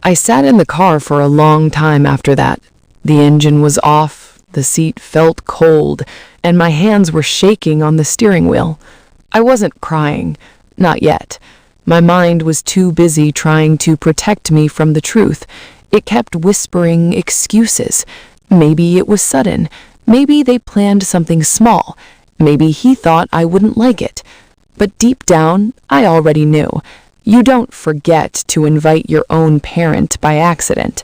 I sat in the car for a long time after that. The engine was off, the seat felt cold, and my hands were shaking on the steering wheel. I wasn't crying, not yet. My mind was too busy trying to protect me from the truth. It kept whispering excuses. Maybe it was sudden. Maybe they planned something small. Maybe he thought I wouldn't like it. But deep down, I already knew. You don't forget to invite your own parent by accident.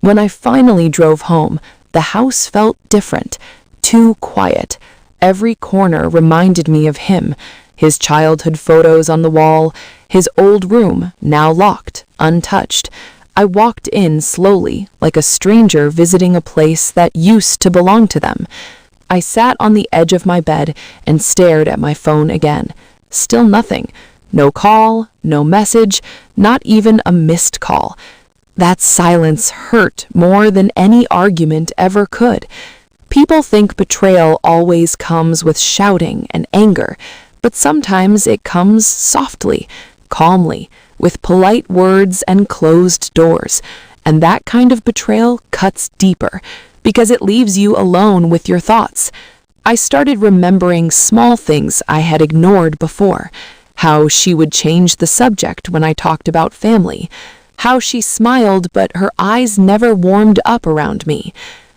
When I finally drove home, the house felt different, too quiet. Every corner reminded me of him, his childhood photos on the wall, his old room, now locked, untouched. I walked in slowly, like a stranger visiting a place that used to belong to them. I sat on the edge of my bed and stared at my phone again. Still nothing. No call, no message, not even a missed call. That silence hurt more than any argument ever could. People think betrayal always comes with shouting and anger, but sometimes it comes softly, calmly, with polite words and closed doors. And that kind of betrayal cuts deeper, because it leaves you alone with your thoughts. I started remembering small things I had ignored before. How she would change the subject when I talked about family. How she smiled but her eyes never warmed up around me.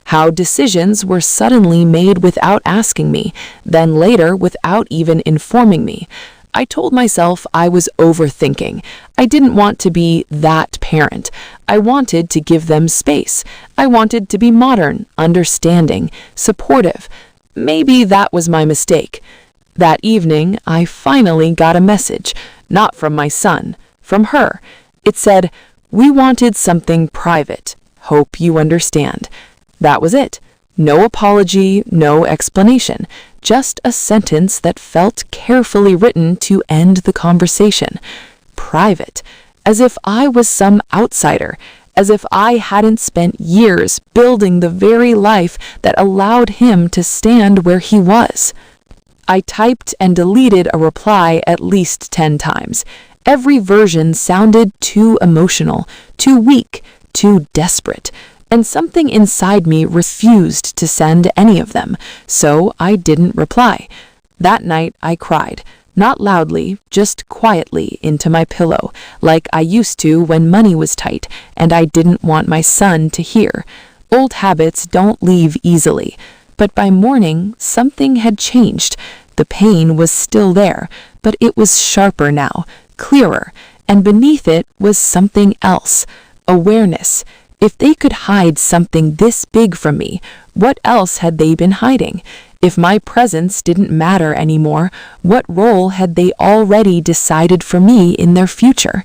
How decisions were suddenly made without asking me, then later without even informing me. I told myself I was overthinking. I didn't want to be that parent. I wanted to give them space. I wanted to be modern, understanding, supportive. Maybe that was my mistake. That evening, I finally got a message, not from my son, from her. It said, "We wanted something private. Hope you understand." That was it. No apology, no explanation. Just a sentence that felt carefully written to end the conversation. Private. As if I was some outsider. As if I hadn't spent years building the very life that allowed him to stand where he was. I typed and deleted a reply at least 10 times. Every version sounded too emotional, too weak, too desperate, and something inside me refused to send any of them, so I didn't reply. That night I cried, not loudly, just quietly into my pillow, like I used to when money was tight and I didn't want my son to hear. Old habits don't leave easily. But by morning, something had changed. The pain was still there, but it was sharper now, clearer, and beneath it was something else, awareness. If they could hide something this big from me, what else had they been hiding? If my presence didn't matter anymore, what role had they already decided for me in their future?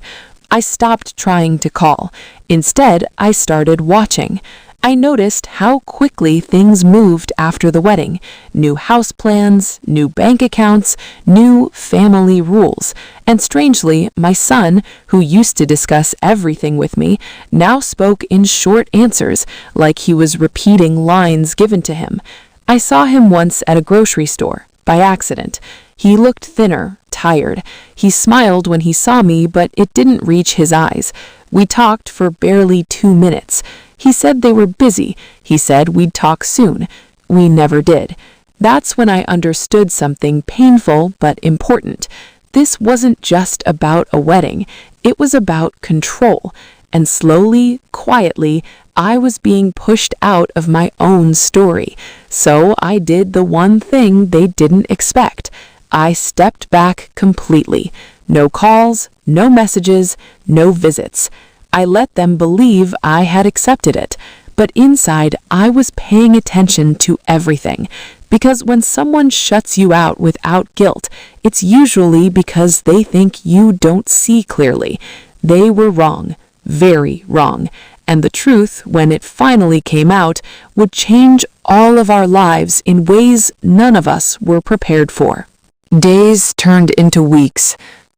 I stopped trying to call. Instead, I started watching. I noticed how quickly things moved after the wedding. New house plans, new bank accounts, new family rules. And strangely, my son, who used to discuss everything with me, now spoke in short answers, like he was repeating lines given to him. I saw him once at a grocery store, by accident. He looked thinner, tired. He smiled when he saw me, but it didn't reach his eyes. We talked for barely 2 minutes. He said they were busy. He said we'd talk soon. We never did. That's when I understood something painful but important. This wasn't just about a wedding. It was about control. And slowly, quietly, I was being pushed out of my own story. So I did the one thing they didn't expect. I stepped back completely. No calls, no messages, no visits. I let them believe I had accepted it, but inside I was paying attention to everything. Because when someone shuts you out without guilt, it's usually because they think you don't see clearly. They were wrong, very wrong, and the truth, when it finally came out, would change all of our lives in ways none of us were prepared for. Days turned into weeks.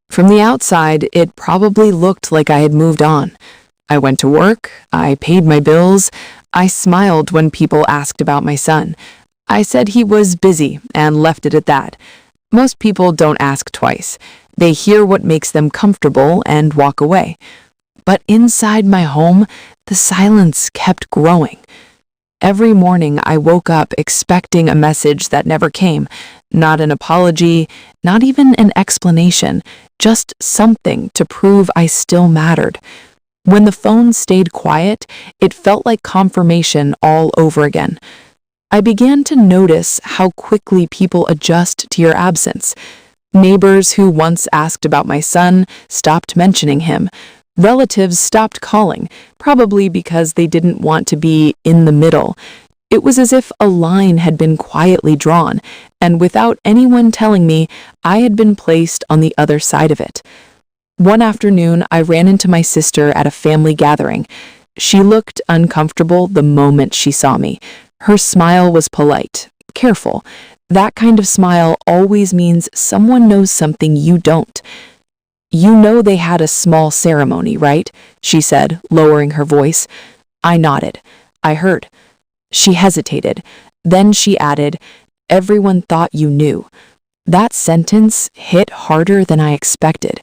From the outside, it probably looked like I had moved on. I went to work, I paid my bills, I smiled when people asked about my son. I said he was busy and left it at that. Most people don't ask twice. They hear what makes them comfortable and walk away. But inside my home, the silence kept growing. Every morning I woke up expecting a message that never came, not an apology, not even an explanation, just something to prove I still mattered. When the phone stayed quiet, it felt like confirmation all over again. I began to notice how quickly people adjust to your absence. Neighbors who once asked about my son stopped mentioning him. Relatives stopped calling, probably because they didn't want to be in the middle. It was as if a line had been quietly drawn, and without anyone telling me, I had been placed on the other side of it. One afternoon, I ran into my sister at a family gathering. She looked uncomfortable the moment she saw me. Her smile was polite, careful. That kind of smile always means someone knows something you don't. "You know they had a small ceremony, right?" she said, lowering her voice. I nodded. I heard. She hesitated. Then she added, "Everyone thought you knew." That sentence hit harder than I expected.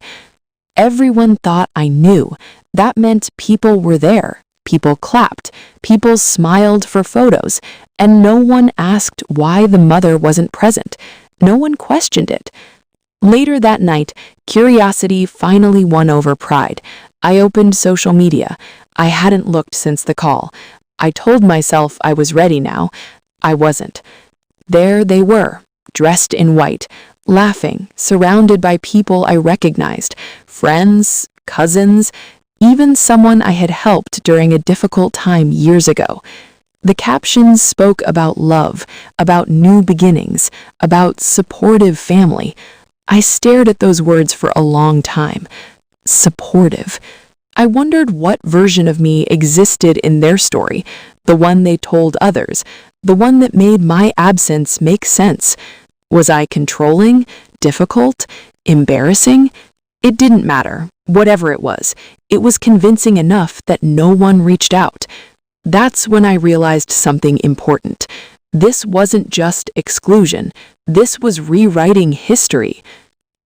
Everyone thought I knew. That meant people were there. People clapped. People smiled for photos. And no one asked why the mother wasn't present. No one questioned it. Later that night, curiosity finally won over pride. I opened social media. I hadn't looked since the call. I told myself I was ready now. I wasn't. There they were, dressed in white, laughing, surrounded by people I recognized, friends, cousins, even someone I had helped during a difficult time years ago. The captions spoke about love, about new beginnings, about supportive family. I stared at those words for a long time. Supportive. I wondered what version of me existed in their story, the one they told others, the one that made my absence make sense. Was I controlling, difficult, embarrassing? It didn't matter. Whatever it was convincing enough that no one reached out. That's when I realized something important. This wasn't just exclusion. This was rewriting history.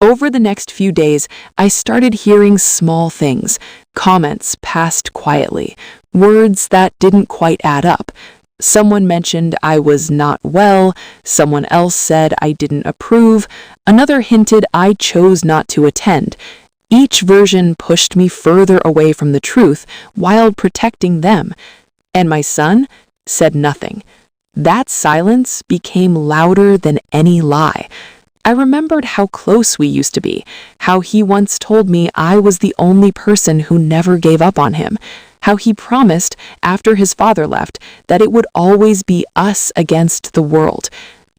Over the next few days, I started hearing small things, comments passed quietly, words that didn't quite add up. Someone mentioned I was not well, someone else said I didn't approve, another hinted I chose not to attend. Each version pushed me further away from the truth while protecting them. And my son said nothing. That silence became louder than any lie. I remembered how close we used to be, how he once told me I was the only person who never gave up on him, how he promised, after his father left, that it would always be us against the world.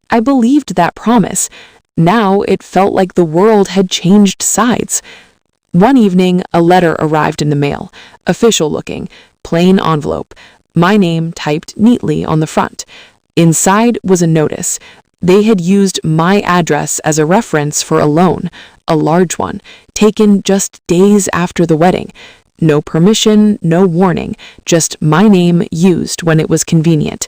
I believed that promise. Now it felt like the world had changed sides. One evening, a letter arrived in the mail, official looking, plain envelope, my name typed neatly on the front. Inside was a notice. They had used my address as a reference for a loan, a large one, taken just days after the wedding. No permission, no warning, just my name used when it was convenient.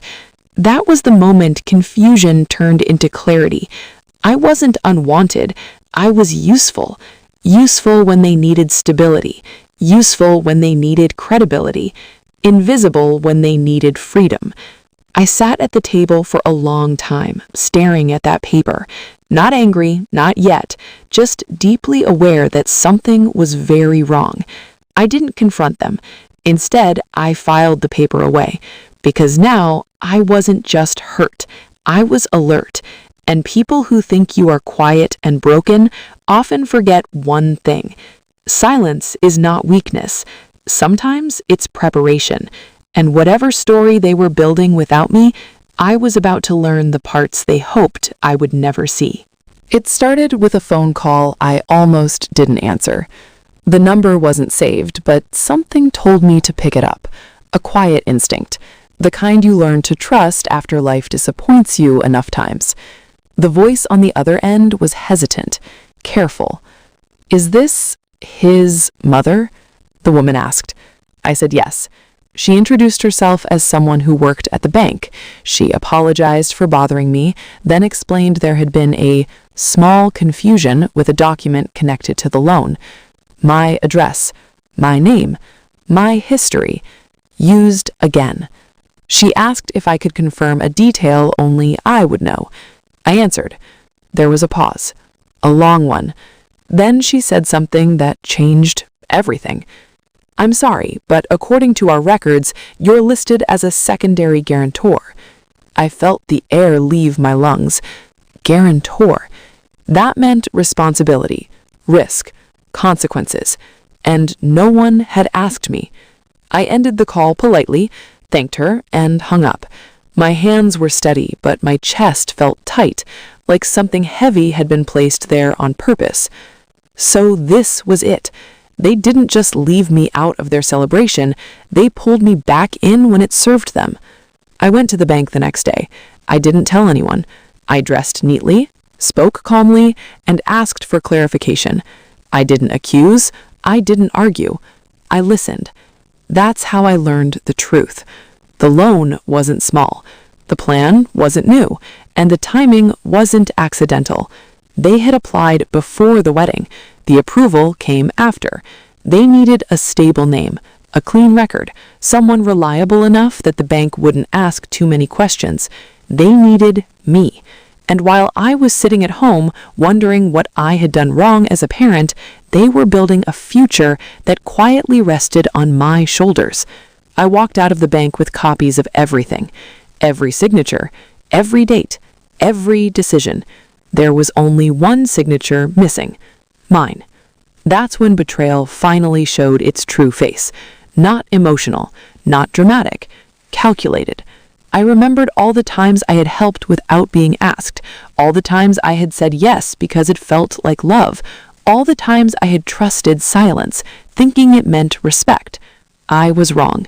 That was the moment confusion turned into clarity. I wasn't unwanted. I was useful. Useful when they needed stability. Useful when they needed credibility. Invisible when they needed freedom. I sat at the table for a long time, staring at that paper. Not angry, not yet, just deeply aware that something was very wrong. I didn't confront them. Instead, I filed the paper away, because now I wasn't just hurt, I was alert. And people who think you are quiet and broken often forget one thing. Silence is not weakness. Sometimes it's preparation. And whatever story they were building without me, I was about to learn the parts they hoped I would never see. It started with a phone call I almost didn't answer. The number wasn't saved, but something told me to pick it up. A quiet instinct, the kind you learn to trust after life disappoints you enough times. The voice on the other end was hesitant, careful. "Is this his mother?" the woman asked. I said yes. She introduced herself as someone who worked at the bank. She apologized for bothering me, then explained there had been a small confusion with a document connected to the loan. My address, my name, My history. Used again. She asked if I could confirm a detail only I would know. I answered. There was a pause. A long one. Then she said something that changed everything. I'm sorry, but according to our records, you're listed as a secondary guarantor. I felt the air leave my lungs. Guarantor. That meant responsibility, risk, consequences, and no one had asked me. I ended the call politely, thanked her, and hung up. My hands were steady, but my chest felt tight, like something heavy had been placed there on purpose. So this was it. They didn't just leave me out of their celebration, they pulled me back in when it served them. I went to the bank the next day. I didn't tell anyone. I dressed neatly, spoke calmly, and asked for clarification. I didn't accuse, I didn't argue. I listened. That's how I learned the truth. The loan wasn't small, the plan wasn't new, and the timing wasn't accidental. They had applied before the wedding. The approval came after. They needed a stable name, a clean record, someone reliable enough that the bank wouldn't ask too many questions. They needed me. And while I was sitting at home wondering what I had done wrong as a parent, they were building a future that quietly rested on my shoulders. I walked out of the bank with copies of everything, every signature, every date, every decision. There was only one signature missing, mine. That's when betrayal finally showed its true face. Not emotional, not dramatic, calculated. I remembered all the times I had helped without being asked, all the times I had said yes because it felt like love, all the times I had trusted silence, thinking it meant respect. I was wrong.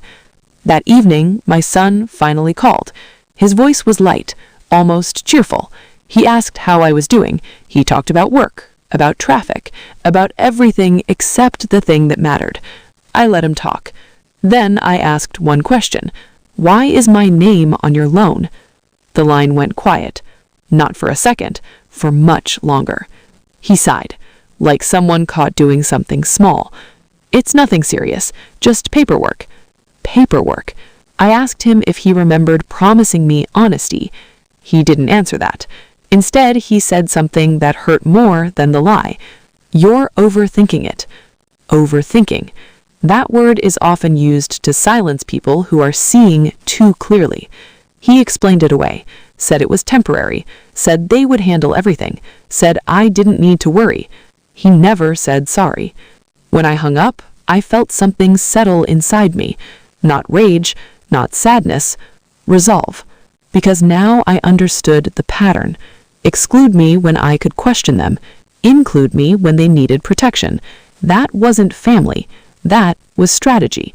That evening, my son finally called. His voice was light, almost cheerful. He asked how I was doing. He talked about work, about traffic, about everything except the thing that mattered. I let him talk. Then I asked one question. Why is my name on your loan? The line went quiet. Not for a second, for much longer. He sighed, like someone caught doing something small. It's nothing serious, just paperwork. Paperwork. I asked him if he remembered promising me honesty. He didn't answer that. Instead, he said something that hurt more than the lie. You're overthinking it. Overthinking. That word is often used to silence people who are seeing too clearly. He explained it away, said it was temporary, said they would handle everything, said I didn't need to worry. He never said sorry. When I hung up, I felt something settle inside me. Not rage, not sadness, resolve. Because now I understood the pattern. Exclude me when I could question them. Include me when they needed protection. That wasn't family. That was strategy.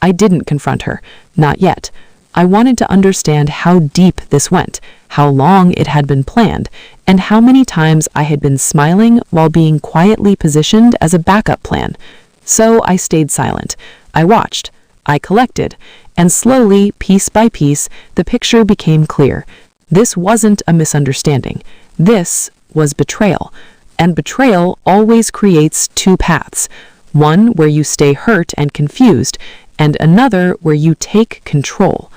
I didn't confront her, not yet. I wanted to understand how deep this went, how long it had been planned, and how many times I had been smiling while being quietly positioned as a backup plan. So I stayed silent. I watched. I collected. And slowly, piece by piece, the picture became clear. This wasn't a misunderstanding. This was betrayal. And betrayal always creates two paths. One where you stay hurt and confused, and another where you take control.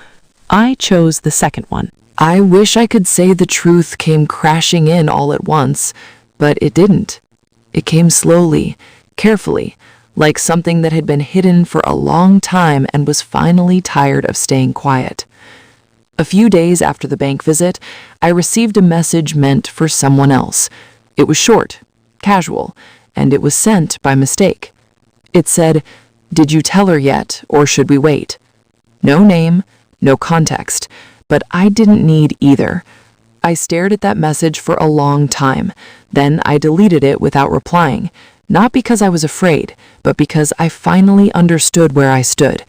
I chose the second one. I wish I could say the truth came crashing in all at once, but it didn't. It came slowly, carefully, like something that had been hidden for a long time and was finally tired of staying quiet. A few days after the bank visit, I received a message meant for someone else. It was short, casual, and it was sent by mistake. It said, "Did you tell her yet, or should we wait?" No name, no context, but I didn't need either. I stared at that message for a long time. Then I deleted it without replying, not because I was afraid, but because I finally understood where I stood.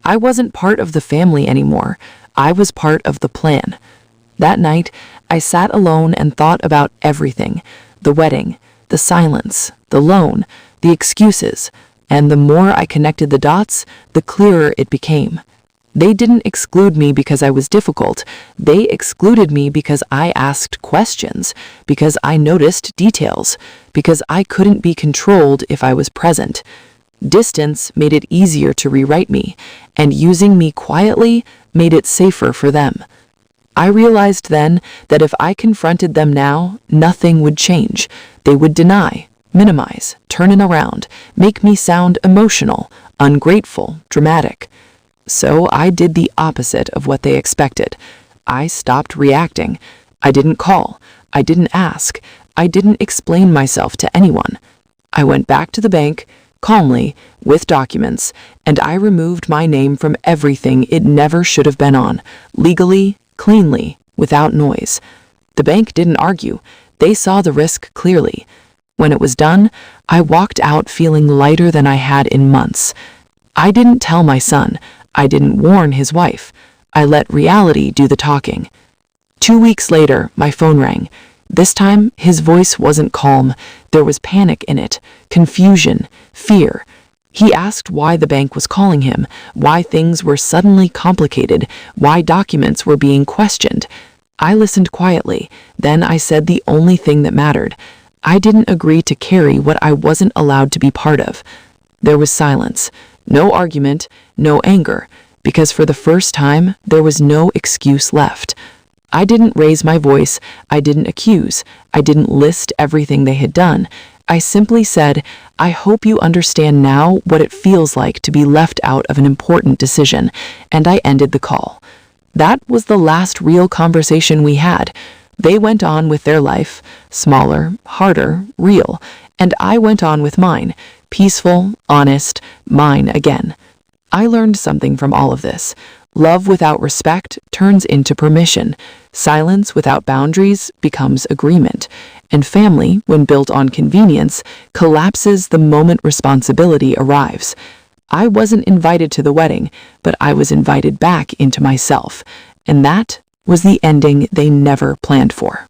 I wasn't part of the family anymore. I was part of the plan. That night, I sat alone and thought about everything: the wedding, the silence, the loan, the excuses. And the more I connected the dots, the clearer it became. They didn't exclude me because I was difficult. They excluded me because I asked questions, because I noticed details, because I couldn't be controlled if I was present. Distance made it easier to rewrite me, and using me quietly made it safer for them. I realized then that if I confronted them now, nothing would change. They would deny, minimize, turn it around, make me sound emotional, ungrateful, dramatic. So I did the opposite of what they expected. I stopped reacting. I didn't call. I didn't ask. I didn't explain myself to anyone. I went back to the bank, calmly, with documents, and I removed my name from everything it never should have been on, legally, cleanly, without noise. The bank didn't argue. They saw the risk clearly. When it was done, I walked out feeling lighter than I had in months. I didn't tell my son. I didn't warn his wife. I let reality do the talking. 2 weeks later, my phone rang. This time, his voice wasn't calm. There was panic in it, confusion, fear. He asked why the bank was calling him, why things were suddenly complicated, why documents were being questioned. I listened quietly. Then I said the only thing that mattered. I didn't agree to carry what I wasn't allowed to be part of. There was silence. No argument, no anger, because for the first time, there was no excuse left. I didn't raise my voice. I didn't accuse. I didn't list everything they had done. I simply said, I hope you understand now what it feels like to be left out of an important decision, and I ended the call. That was the last real conversation we had. They went on with their life, smaller, harder, real, and I went on with mine, peaceful, honest, mine again. I learned something from all of this. Love without respect turns into permission. Silence without boundaries becomes agreement. And family, when built on convenience, collapses the moment responsibility arrives. I wasn't invited to the wedding, but I was invited back into myself. And that was the ending they never planned for.